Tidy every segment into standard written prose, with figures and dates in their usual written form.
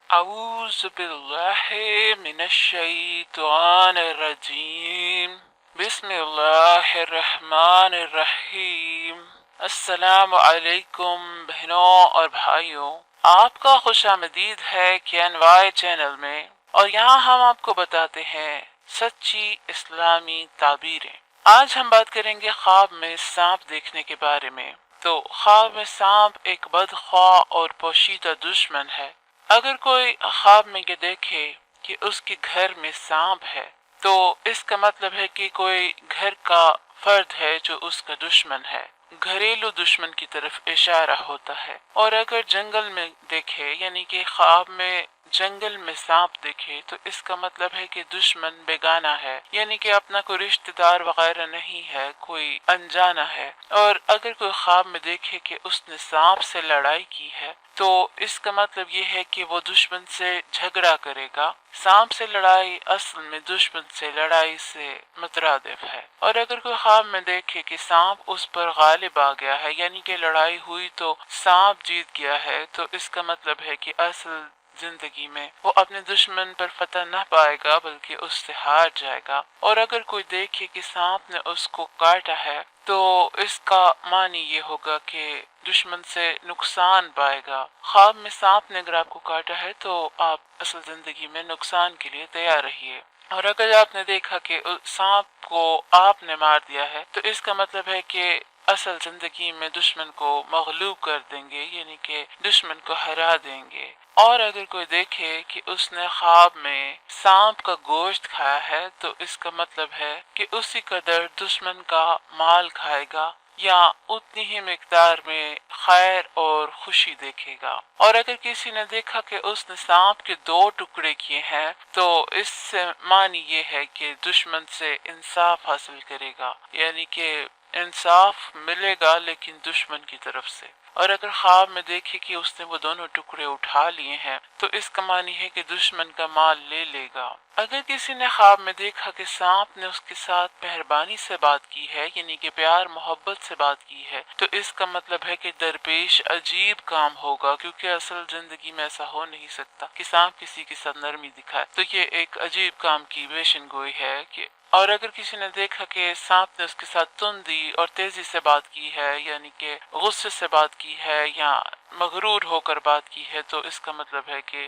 اعوذ باللہ من الشیطان الرجیم بسم اللہ الرحمن الرحیم۔ السلام علیکم بہنوں اور بھائیوں، آپ کا خوش آمدید ہے KNY چینل میں، اور یہاں ہم آپ کو بتاتے ہیں سچی اسلامی تعبیریں۔ آج ہم بات کریں گے خواب میں سانپ دیکھنے کے بارے میں۔ تو خواب میں سانپ ایک بدخواہ اور پوشیدہ دشمن ہے۔ اگر کوئی خواب میں یہ دیکھے کہ اس کے گھر میں سانپ ہے تو اس کا مطلب ہے کہ کوئی گھر کا فرد ہے جو اس کا دشمن ہے، گھریلو دشمن کی طرف اشارہ ہوتا ہے۔ اور اگر جنگل میں دیکھے، یعنی کہ خواب میں جنگل میں سانپ دیکھے، تو اس کا مطلب ہے کہ دشمن بیگانہ ہے، یعنی کہ اپنا کوئی رشتہ دار وغیرہ نہیں ہے، کوئی انجانا ہے۔ اور اگر کوئی خواب میں دیکھے کہ اس نے سانپ سے لڑائی کی ہے تو اس کا مطلب یہ ہے کہ وہ دشمن سے جھگڑا کرے گا۔ سانپ سے لڑائی اصل میں دشمن سے لڑائی سے مترادف ہے۔ اور اگر کوئی خواب میں دیکھے کہ سانپ اس پر غالب آ گیا ہے، یعنی کہ لڑائی ہوئی تو سانپ جیت گیا ہے، تو اس کا مطلب ہے کہ اصل زندگی میں وہ اپنے دشمن پر فتح نہ پائے گا بلکہ اس سے ہار جائے گا۔ اور اگر کوئی دیکھے کہ سانپ نے اس کو کاٹا ہے تو اس کا معنی یہ ہوگا کہ دشمن سے نقصان پائے گا۔ خواب میں سانپ نے اگر آپ کو کاٹا ہے تو آپ اصل زندگی میں نقصان کے لیے تیار رہیے۔ اور اگر آپ نے دیکھا کہ سانپ کو آپ نے مار دیا ہے تو اس کا مطلب ہے کہ اصل زندگی میں دشمن کو مغلوب کر دیں گے، یعنی کہ دشمن کو ہرا دیں گے۔ اور اگر کوئی دیکھے کہ اس نے خواب میں سانپ کا گوشت کھایا ہے تو اس کا مطلب ہے کہ اسی قدر دشمن کا مال کھائے گا یا اتنی ہی مقدار میں خیر اور خوشی دیکھے گا۔ اور اگر کسی نے دیکھا کہ اس نے سانپ کے 2 ٹکڑے کیے ہیں تو اس سے معنی یہ ہے کہ دشمن سے انصاف حاصل کرے گا، یعنی کہ انصاف ملے گا لیکن دشمن کی طرف سے۔ اور اگر خواب میں دیکھے کہ اس نے وہ دونوں ٹکڑے اٹھا لیے ہیں تو اس کا معنی ہے کہ دشمن کا مال لے لے گا۔ اگر کسی نے خواب میں دیکھا کہ سانپ نے اس کے ساتھ مہربانی سے بات کی ہے، یعنی کہ پیار محبت سے بات کی ہے، تو اس کا مطلب ہے کہ درپیش عجیب کام ہوگا، کیونکہ اصل زندگی میں ایسا ہو نہیں سکتا کہ سانپ کسی کے ساتھ نرمی دکھائے۔ تو یہ ایک عجیب کام کی پیشن گوئی ہے کہ اور اگر کسی نے دیکھا کہ سانپ نے اس کے ساتھ تندی اور تیزی سے بات کی ہے، یعنی کہ غصے سے بات کی ہے یا مغرور ہو کر بات کی ہے، تو اس کا مطلب ہے کہ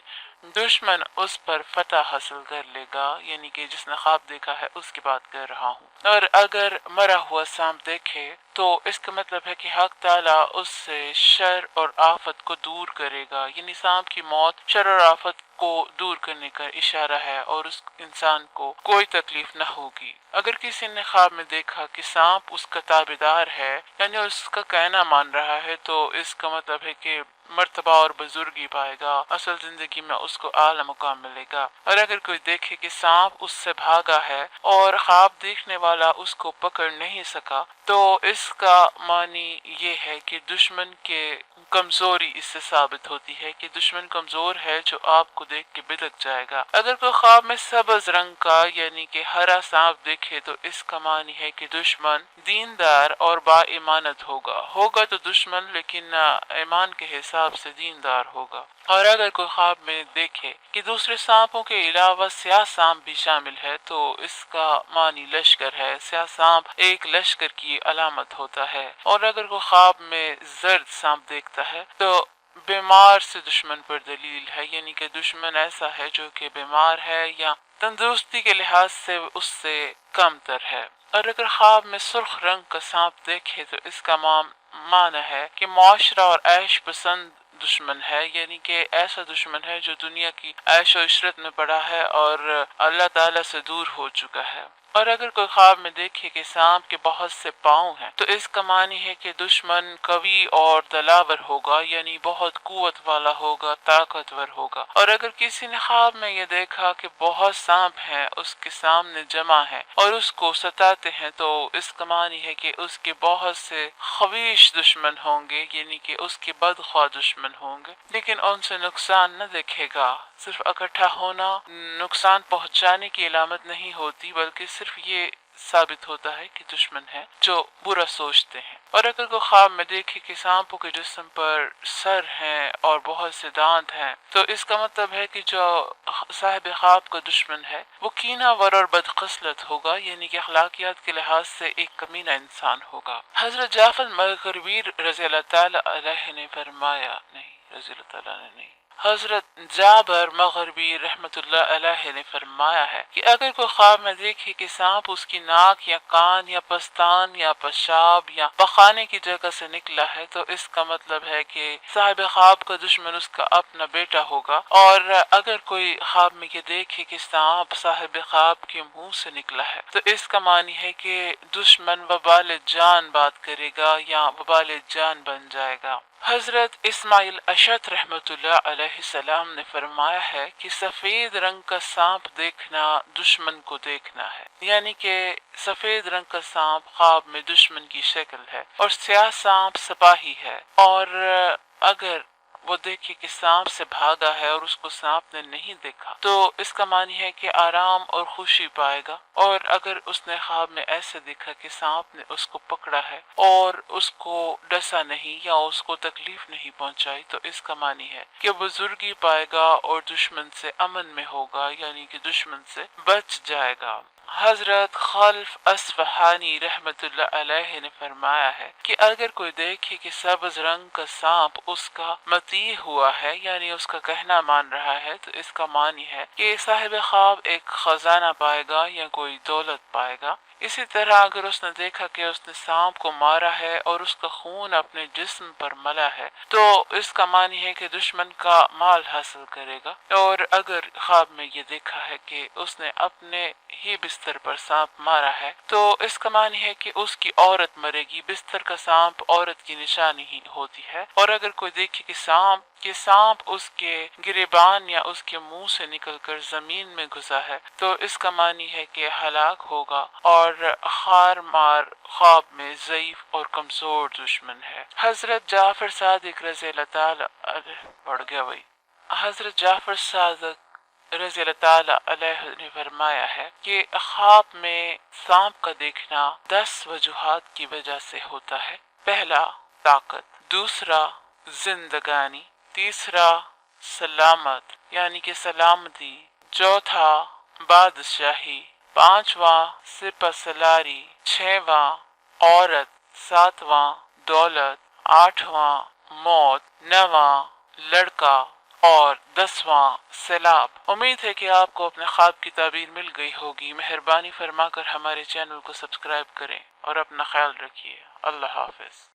دشمن اس پر فتح حاصل کر لے گا، یعنی کہ جس نے خواب دیکھا ہے اس کی بات کر رہا ہوں۔ اور اگر مرا ہوا سانپ دیکھے تو اس کا مطلب ہے کہ حق تعالیٰ اس سے شر اور آفت کو دور کرے گا، یعنی سانپ کی موت شر اور آفت کو دور کرنے کا اشارہ ہے اور اس انسان کو کوئی تکلیف نہ ہوگی۔ اگر کسی نے خواب میں دیکھا کہ سانپ اس کا تابعدار ہے، یعنی اس کا کہنا مان رہا ہے، تو اس کا مطلب ہے کہ مرتبہ اور بزرگی پائے گا، اصل زندگی میں اس کو اعلی مقام ملے گا۔ اور اگر کوئی دیکھے کہ سانپ اس سے بھاگا ہے اور خواب دیکھنے والا اس کو پکڑ نہیں سکا تو اس کا معنی یہ ہے کہ دشمن کے کمزوری اس سے ثابت ہوتی ہے کہ دشمن کمزور ہے جو آپ کو دیکھ کے بلک جائے گا۔ اگر کوئی خواب میں سبز رنگ کا یعنی کہ ہرا سانپ دیکھے تو اس کا معنی ہے کہ دشمن دیندار اور با ایمانت ہوگا تو دشمن لیکن ایمان کے حساب سے دیندار ہوگا۔ اور اگر کوئی خواب میں دیکھے کہ دوسرے سانپوں کے علاوہ سیاہ سانپ بھی شامل ہے تو اس کا معنی لشکر ہے، سیاہ سانپ ایک لشکر کی علامت ہوتا ہے۔ اور اگر کوئی خواب میں زرد سانپ دیکھتا ہے تو بیمار سے دشمن پر دلیل ہے، یعنی کہ دشمن ایسا ہے جو کہ بیمار ہے یا تندرستی کے لحاظ سے اس سے کم تر ہے۔ اور اگر خواب میں سرخ رنگ کا سانپ دیکھے تو اس کا معنی ہے کہ معاشرہ اور عیش پسند دشمن ہے، یعنی کہ ایسا دشمن ہے جو دنیا کی عیش و عشرت میں پڑا ہے اور اللہ تعالیٰ سے دور ہو چکا ہے۔ اور اگر کوئی خواب میں دیکھے کہ سانپ کے بہت سے پاؤں ہیں تو اس کا معنی ہے کہ دشمن قوی اور دلاور ہوگا، یعنی بہت قوت والا ہوگا، طاقتور ہوگا۔ اور اگر کسی نے خواب میں یہ دیکھا کہ بہت سانپ ہیں اس کے سامنے جمع ہیں اور اس کو ستاتے ہیں تو اس کا معنی ہے کہ اس کے بہت سے خبیث دشمن ہوں گے، یعنی کہ اس کے بدخواہ دشمن ہوں گے، لیکن ان سے نقصان نہ دیکھے گا۔ صرف اکٹھا ہونا نقصان پہنچانے کی علامت نہیں ہوتی، بلکہ صرف یہ ثابت ہوتا ہے کہ دشمن ہے جو برا سوچتے ہیں۔ اور اگر کوئی خواب میں دیکھے کہ سانپوں کے جسم پر سر ہیں اور بہت سے دانت ہیں تو اس کا مطلب ہے کہ جو صاحب خواب کا دشمن ہے وہ کینہ ور اور بدخصلت ہوگا، یعنی کہ اخلاقیات کے لحاظ سے ایک کمینہ انسان ہوگا۔ حضرت جعفر مغربی رضی اللہ تعالی علیہ نے فرمایا، نہیں رضی اللہ تعالیٰ نے نہیں، حضرت جابر مغربی رحمت اللہ علیہ نے فرمایا ہے کہ اگر کوئی خواب میں دیکھے کہ سانپ اس کی ناک یا کان یا پستان یا پیشاب یا پخانے کی جگہ سے نکلا ہے تو اس کا مطلب ہے کہ صاحب خواب کا دشمن اس کا اپنا بیٹا ہوگا۔ اور اگر کوئی خواب میں یہ دیکھے کہ سانپ صاحب خواب کے منہ سے نکلا ہے تو اس کا معنی ہے کہ دشمن وبال جان بات کرے گا یا وبال جان بن جائے گا۔ حضرت اسماعیل اشعث رحمت اللہ علیہ السلام نے فرمایا ہے کہ سفید رنگ کا سانپ دیکھنا دشمن کو دیکھنا ہے، یعنی کہ سفید رنگ کا سانپ خواب میں دشمن کی شکل ہے اور سیاہ سانپ سپاہی ہے، اور اگر وہ دیکھے کہ سانپ سے بھاگا ہے اور اس کو سانپ نے نہیں دیکھا تو اس کا معنی ہے کہ آرام اور خوشی پائے گا۔ اور اگر اس نے خواب میں ایسے دیکھا کہ سانپ نے اس کو پکڑا ہے اور اس کو ڈسا نہیں یا اس کو تکلیف نہیں پہنچائی تو اس کا معنی ہے کہ بزرگی پائے گا اور دشمن سے امن میں ہوگا، یعنی کہ دشمن سے بچ جائے گا۔ حضرت خلف اصفہانی رحمت اللہ علیہ نے فرمایا ہے کہ اگر کوئی دیکھے کہ سبز رنگ کا سانپ اس کا مطیع ہوا ہے، یعنی اس کا کہنا مان رہا ہے، تو اس کا معنی ہے کہ صاحب خواب ایک خزانہ پائے گا یا کوئی دولت پائے گا۔ اسی طرح اگر اس نے دیکھا کہ اس نے سانپ کو مارا ہے اور اس کا خون اپنے جسم پر ملا ہے تو اس کا معنی ہے کہ دشمن کا مال حاصل کرے گا۔ اور اگر خواب میں یہ دیکھا ہے کہ اس نے اپنے ہی بستر پر سانپ مارا ہے تو اس کا معنی ہے کہ اس کی عورت مرے گی۔ بستر کا سانپ عورت کی نشانی ہی ہوتی ہے۔ اور اگر کوئی دیکھے کہ سانپ اس کے گریبان یا اس کے منہ سے نکل کر زمین میں گھسا ہے تو اس کا معنی ہے کہ ہلاک ہوگا اور خار مار خواب میں ضعیف اور کمزور دشمن ہے۔ حضرت جعفر صادق رضی اللہ تعالی بڑھ گیا وہی حضرت جعفر صادق رضی اللہ تعالی علیہ نے فرمایا ہے کہ خواب میں سانپ کا دیکھنا 10 وجوہات کی وجہ سے ہوتا ہے۔ پہلا طاقت، دوسرا زندگانی، تیسرا سلامت یعنی کہ سلامتی، چوتھا بادشاہی، پانچواں سپہ سلاری، چھواں عورت، ساتواں دولت، آٹھواں موت، نواں لڑکا اور 10واں سیلاب۔ امید ہے کہ آپ کو اپنے خواب کی تعبیر مل گئی ہوگی۔ مہربانی فرما کر ہمارے چینل کو سبسکرائب کریں اور اپنا خیال رکھیے۔ اللہ حافظ۔